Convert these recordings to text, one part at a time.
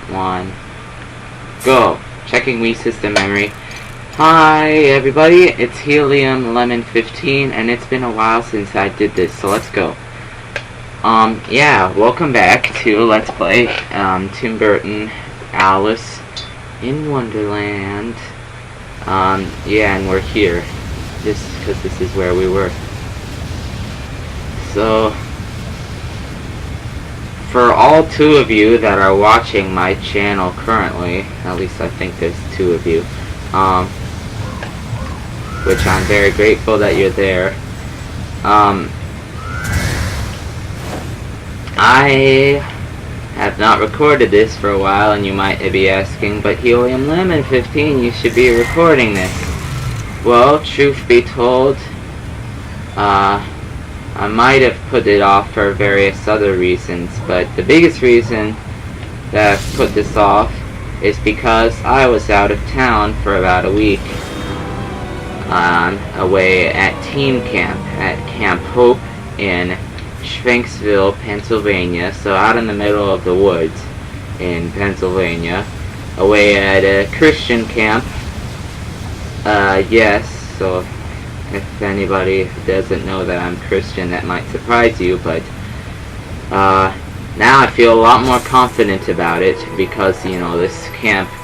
1, go. Checking Wii system memory. Hi everybody, it's Helium Lemon 15, and it's been a while since I did this, so let's go. Yeah, welcome back to Let's Play Tim Burton Alice in Wonderland. Yeah, and we're here. Because this is where we were. So, for all 2 of you that are watching my channel currently, at least I think there's 2 of you, which I'm very grateful that you're there. I have not recorded this for a while, and you might be asking, but Helium Lemon 15, you should be recording this. Well, truth be told, I might have put it off for various other reasons, but the biggest reason that I've put this off is because I was out of town for about a week, away at team camp at Camp Hope in Shanksville, Pennsylvania, so out in the middle of the woods in Pennsylvania, away at a Christian camp. Yes, so if anybody doesn't know that I'm Christian, that might surprise you, but now I feel a lot more confident about it because, you know,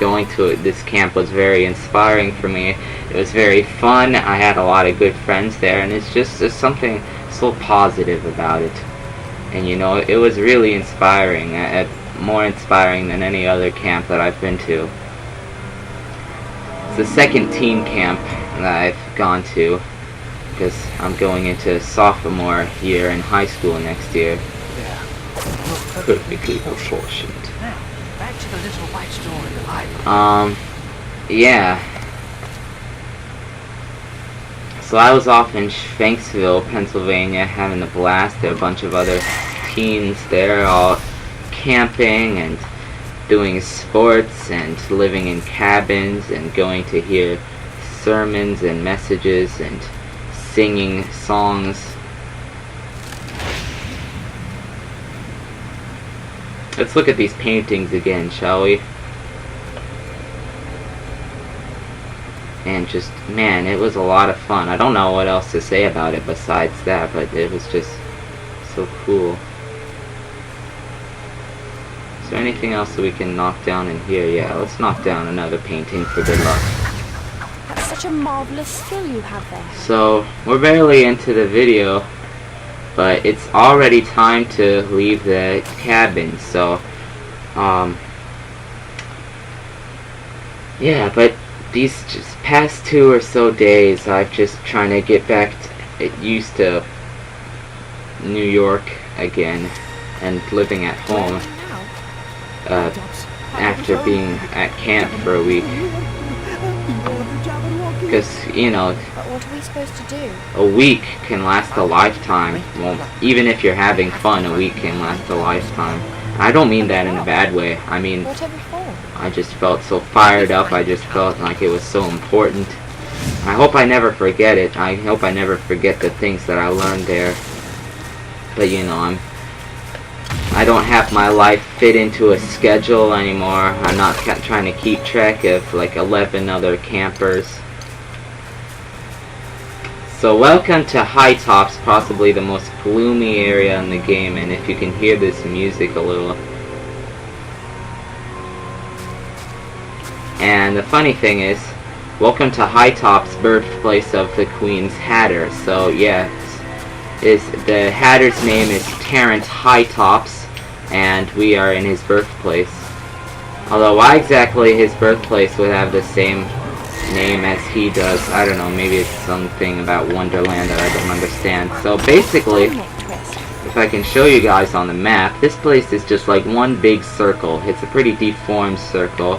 going to this camp was very inspiring for me. It was very fun. I had a lot of good friends there, and there's something so positive about it. And, you know, it was really inspiring, more inspiring than any other camp that I've been to. It's the second teen camp that I've gone to, because I'm going into sophomore year in high school next year. Yeah. Perfectly proportioned. Now, back to the little white store in the library. Yeah. So I was off in Shanksville, Pennsylvania, having a blast. There were a bunch of other teens there, all camping and doing sports and living in cabins and going to hear sermons and messages and singing songs. Let's look at these paintings again, shall we? And just, man, it was a lot of fun. I don't know what else to say about it besides that, but it was just so cool. Is there anything else that we can knock down in here? Yeah, let's knock down another painting for good luck. That's such a marvelous skill you have there. So, we're barely into the video, but it's already time to leave the cabin, so, yeah, but these just past 2 or so days, I've just trying to get back used to New York again and living at home after being at camp for a week. Because, you know, But what are we supposed to do? a week can last a lifetime. Well, even if you're having fun, a week can last a lifetime. I don't mean that in a bad way. I mean, Whatever for? I just felt so fired up. I just felt like it was so important. I hope I never forget it. I hope I never forget the things that I learned there. But, you know, I don't have my life fit into a schedule anymore. I'm not trying to keep track of like 11 other campers. So welcome to High Tops, possibly the most gloomy area in the game, and if you can hear this music a little. And the funny thing is, welcome to High Tops, birthplace of the Queen's Hatter. So yes, the Hatter's name is Terrence High Tops, and we are in his birthplace. Although why exactly his birthplace would have the same name as he does, I don't know, maybe it's something about Wonderland that I don't understand. So basically, if I can show you guys on the map, this place is just like one big circle. It's a pretty deformed circle,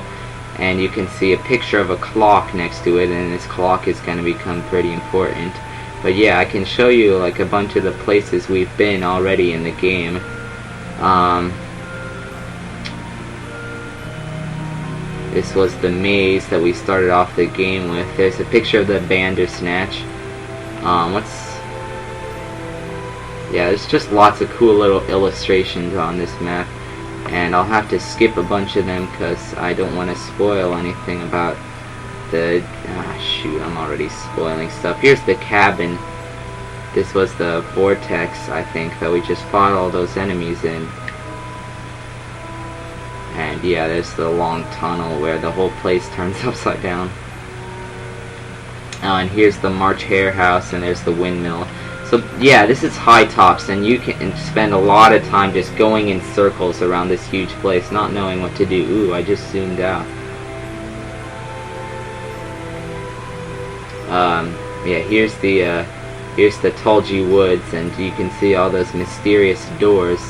and you can see a picture of a clock next to it, and this clock is going to become pretty important. But yeah, I can show you like a bunch of the places we've been already in the game. This was the maze that we started off the game with. There's a picture of the Bandersnatch. Yeah, there's just lots of cool little illustrations on this map. and I'll have to skip a bunch of them because I don't want to spoil anything about the... shoot, I'm already spoiling stuff. Here's the cabin. This was the vortex, I think, that we just fought all those enemies in. And yeah, there's the long tunnel where the whole place turns upside down. And here's the March Hare house, and there's the windmill. So yeah, this is High Tops, and you can spend a lot of time just going in circles around this huge place, not knowing what to do. Ooh, I just zoomed out. Yeah, here's the Tulgey Woods, and you can see all those mysterious doors.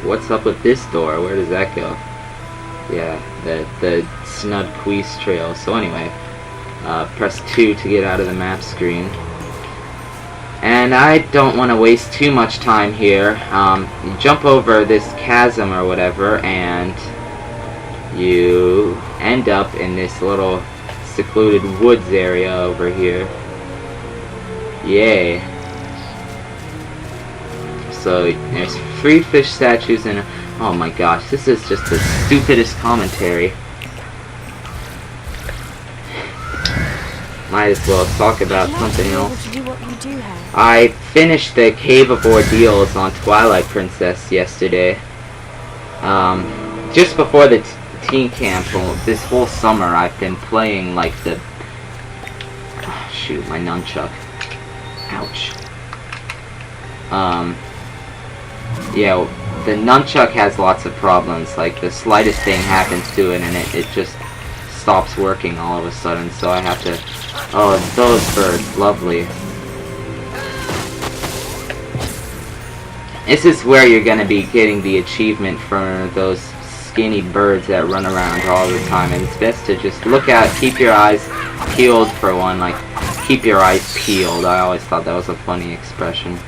What's up with this door? Where does that go? Yeah, the Snud Queese Trail. So anyway, press 2 to get out of the map screen. And I don't want to waste too much time here. You jump over this chasm or whatever, and you end up in this little secluded woods area over here. Yay. So there's 3 fish statues and oh my gosh, this is just the stupidest commentary. Might as well talk about something else. I finished the Cave of Ordeals on Twilight Princess yesterday. Just before the teen camp, this whole summer I've been playing like the... Oh, shoot, my nunchuck. Ouch. Yeah, the nunchuck has lots of problems. Like, the slightest thing happens to it and it just stops working all of a sudden, so I have to... Oh, those birds, lovely. This is where you're gonna be getting the achievement for those skinny birds that run around all the time, and it's best to just look out, keep your eyes peeled for one, like, keep your eyes peeled. I always thought that was a funny expression.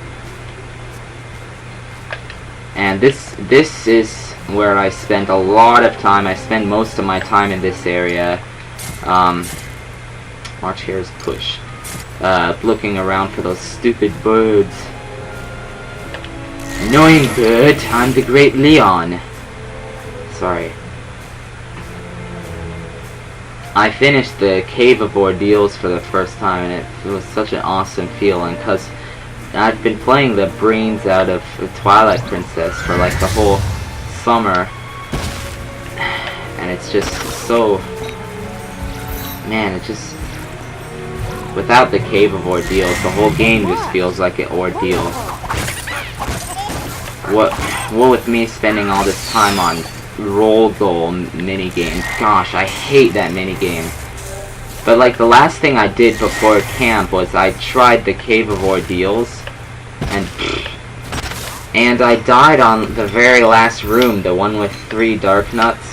And this is where I spent a lot of time. I spend most of my time in this area. March Hare's push. Looking around for those stupid birds. Annoying bird, I'm the Great Leon. Sorry. I finished the Cave of Ordeals for the first time, and it was such an awesome feeling, because I've been playing the brains out of Twilight Princess for like the whole summer, and it's just so... Man, it just... Without the Cave of Ordeals, the whole game just feels like an ordeal. What with me spending all this time on roll goal minigame. Gosh, I hate that minigame. But like the last thing I did before camp was I tried the Cave of Ordeals, and I died on the very last room, the one with 3 dark nuts.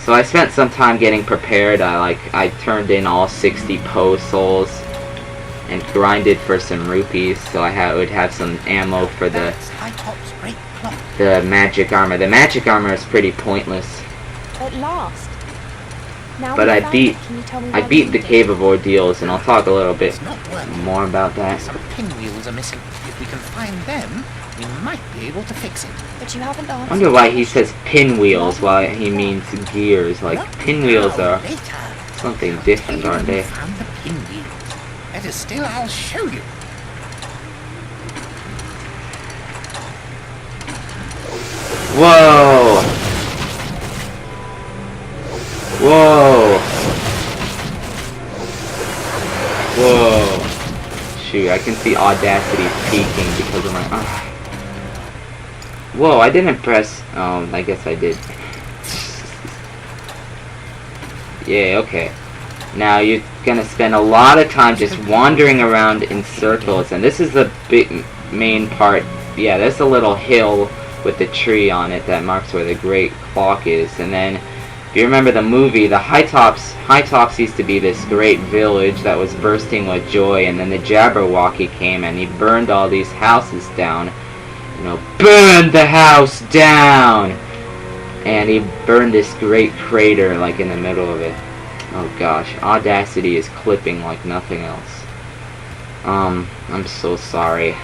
So I spent some time getting prepared. I turned in all 60 Poe souls and grinded for some rupees, so I would have some ammo for the magic armor. The magic armor is pretty pointless. At last. Now but I beat the Cave of Ordeals, and I'll talk a little bit more about that. Some pinwheels are missing. If we can find them, we might be able to fix it. But you haven't I asked. wonder why he says pinwheels while he means gears. Like, pinwheels are something different, aren't they? Found the pinwheels. Better still, I'll show you. Whoa! Whoa! Whoa! Shoot, I can see Audacity peaking because of my... Whoa, I didn't press... Oh, I guess I did. Yeah, okay. Now you're gonna spend a lot of time just wandering around in circles, and this is the big main part. Yeah, there's a little hill with the tree on it that marks where the Great Clock is, and then if you remember the movie, the High Tops used to be this great village that was bursting with joy, and then the Jabberwocky came and he burned all these houses down. You know, burn the house down! And he burned this great crater like in the middle of it. Oh gosh, Audacity is clipping like nothing else. I'm so sorry.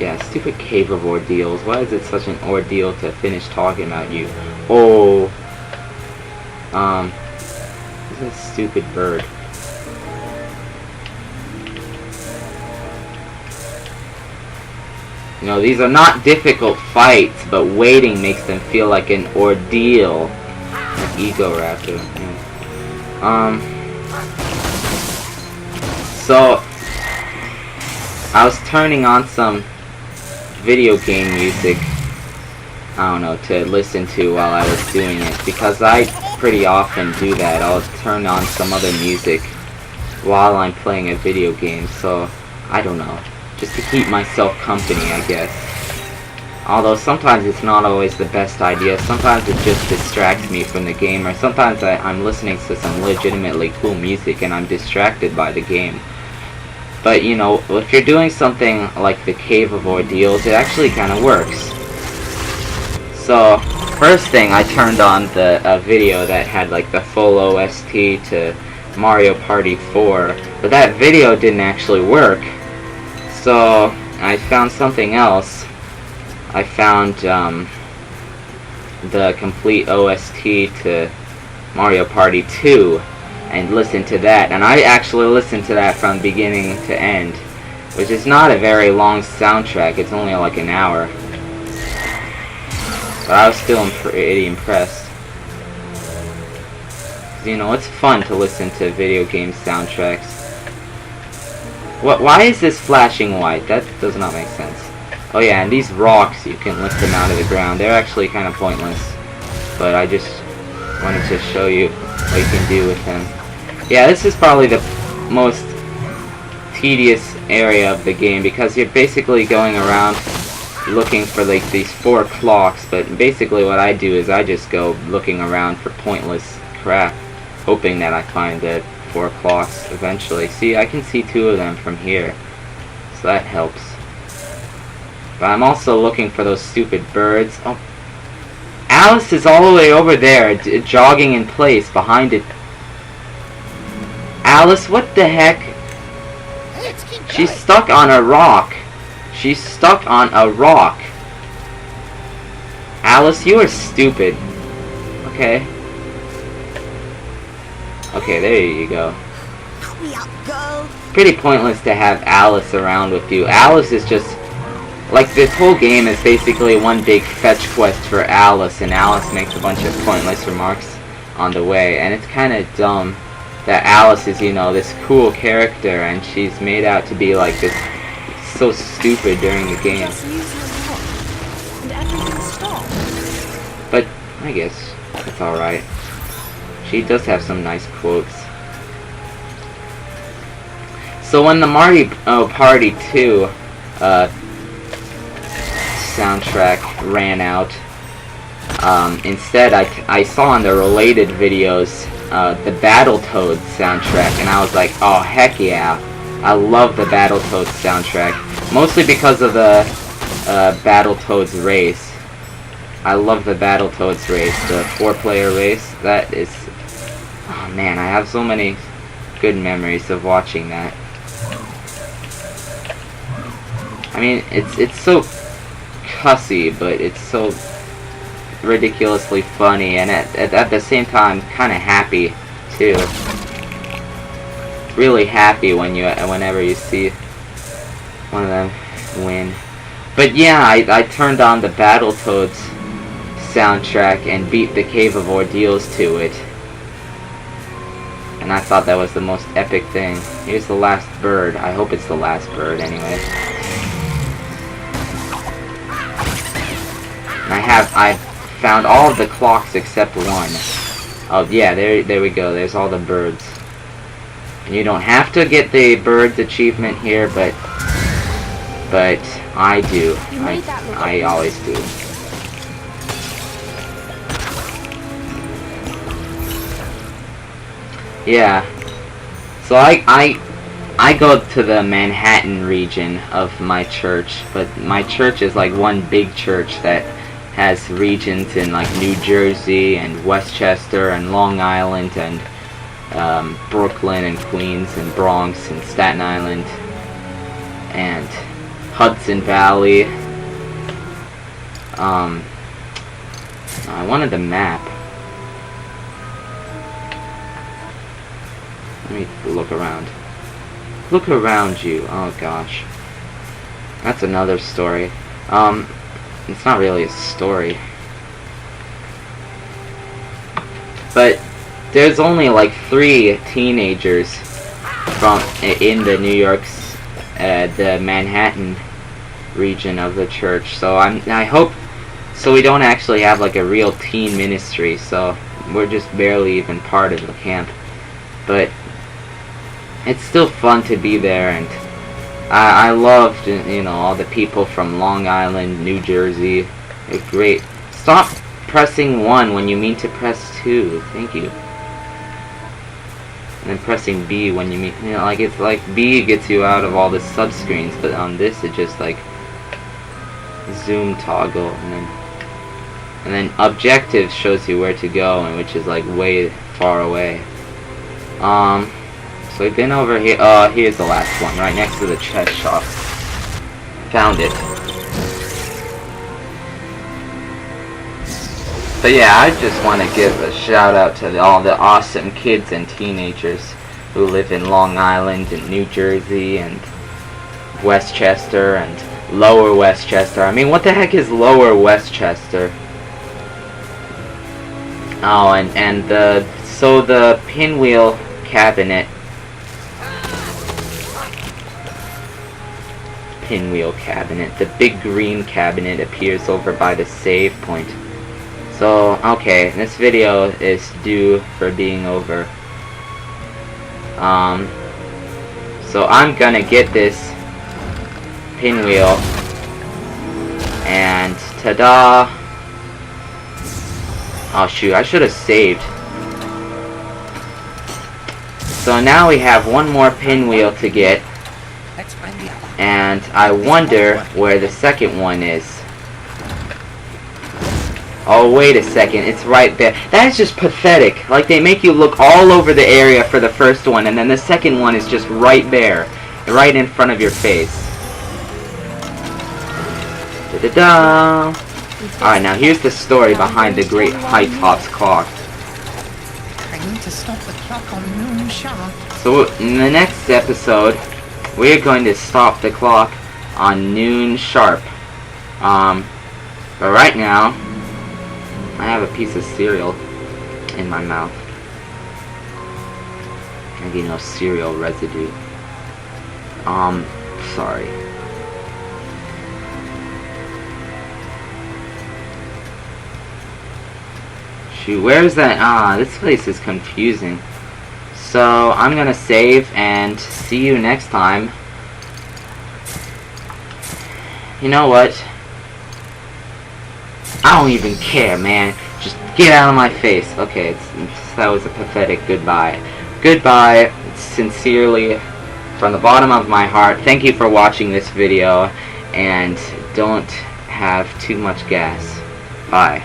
Yeah, stupid cave of ordeals. Why is it such an ordeal to finish talking about you? Oh, this is a stupid bird. You know, these are not difficult fights, but waiting makes them feel like an ordeal. An ego raptor. Yeah. So I was turning on some video game music, I don't know, to listen to while I was doing it, because I pretty often do that. I'll turn on some other music while I'm playing a video game, so I don't know, just to keep myself company, I guess. Although sometimes it's not always the best idea. Sometimes it just distracts me from the game, or sometimes I'm listening to some legitimately cool music and I'm distracted by the game. But, you know, if you're doing something like the Cave of Ordeals, it actually kind of works. So, first thing, I turned on the video that had, like, the full OST to Mario Party 4. But that video didn't actually work. So, I found something else. I found, the complete OST to Mario Party 2. And listen to that, and I actually listened to that from beginning to end, which is not a very long soundtrack. It's only like an hour, but I was still pretty impressed. You know, it's fun to listen to video game soundtracks. Why is this flashing white? That does not make sense. Oh yeah, and these rocks, you can lift them out of the ground. They're actually kind of pointless, but I just wanted to show you what you can do with them. Yeah, this is probably the most tedious area of the game, because you're basically going around looking for like these 4 clocks, but basically what I do is I just go looking around for pointless crap, hoping that I find the 4 clocks eventually. See, I can see 2 of them from here, so that helps. But I'm also looking for those stupid birds. Oh, Alice is all the way over there, jogging in place behind it. Alice, what the heck? She's stuck on a rock. She's stuck on a rock. Alice, you are stupid. Okay. Okay, there you go. Hurry up, girl. Pretty pointless to have Alice around with you. Alice is just... like, this whole game is basically one big fetch quest for Alice, and Alice makes a bunch of pointless remarks on the way, and it's kind of dumb that Alice is, you know, this cool character, and she's made out to be like this, so stupid during the game. Just use your rock, and everything stops. But I guess it's alright. She does have some nice quotes. So when the Mario Party 2 soundtrack ran out, instead I saw in the related videos the Battletoads soundtrack, and I was like, oh heck yeah, I love the Battletoads soundtrack, mostly because of the Battletoads race. I love the Battletoads race, the 4-player race. That is, oh man, I have so many good memories of watching that. I mean, it's so cussy, but it's so ridiculously funny, and at the same time kind of happy too. Really happy whenever you see one of them win. But yeah, I turned on the Battletoads soundtrack and beat the Cave of Ordeals to it, and I thought that was the most epic thing. Here's the last bird. I hope it's the last bird anyway. And I've found all of the clocks except one. Oh yeah, there we go. There's all the birds. And you don't have to get the birds achievement here, but I do. I always do. Yeah. So I go to the Manhattan region of my church, but my church is like one big church that has regions in like New Jersey and Westchester and Long Island and Brooklyn and Queens and Bronx and Staten Island. and Hudson Valley. I wanted the map. Let me look around. Look around you. Oh gosh. That's another story. It's not really a story. But there's only like 3 teenagers from in the New York's the Manhattan region of the church. So I hope so we don't actually have like a real teen ministry. So we're just barely even part of the camp. But it's still fun to be there, and I loved, you know, all the people from Long Island, New Jersey. They're great. Stop pressing 1 when you mean to press 2. Thank you. And then pressing B when you mean, you know, like it's like B gets you out of all the subscreens, but on this it just like zoom toggle, and then objective shows you where to go, and which is like way far away. So we've been over here. Here's the last one, right next to the chest shop. Found it. But yeah, I just want to give a shout out to all the awesome kids and teenagers who live in Long Island and New Jersey and Westchester and Lower Westchester. I mean, what the heck is Lower Westchester? Oh, and the pinwheel cabinet. The big green cabinet appears over by the save point. So, okay, this video is due for being over. So I'm gonna get this pinwheel, and ta-da! Oh shoot, I should have saved. So now we have one more pinwheel to get, Let's find the other. and I wonder where the second one is. Oh, wait a second, it's right there. That is just pathetic. Like, they make you look all over the area for the first one, and then the second one is just right there, right in front of your face. Da-da-da! Alright, now here's the story behind the great High Tops clock. I need to stop the clock on noon sharp. So, in the next episode, we're going to stop the clock on noon sharp. But right now, I have a piece of cereal in my mouth. Maybe no cereal residue. Sorry. Shoot, where's that? This place is confusing. So, I'm gonna save and see you next time. You know what? I don't even care, man. Just get out of my face. Okay, that was a pathetic goodbye. Goodbye, sincerely, from the bottom of my heart. Thank you for watching this video, and don't have too much gas. Bye.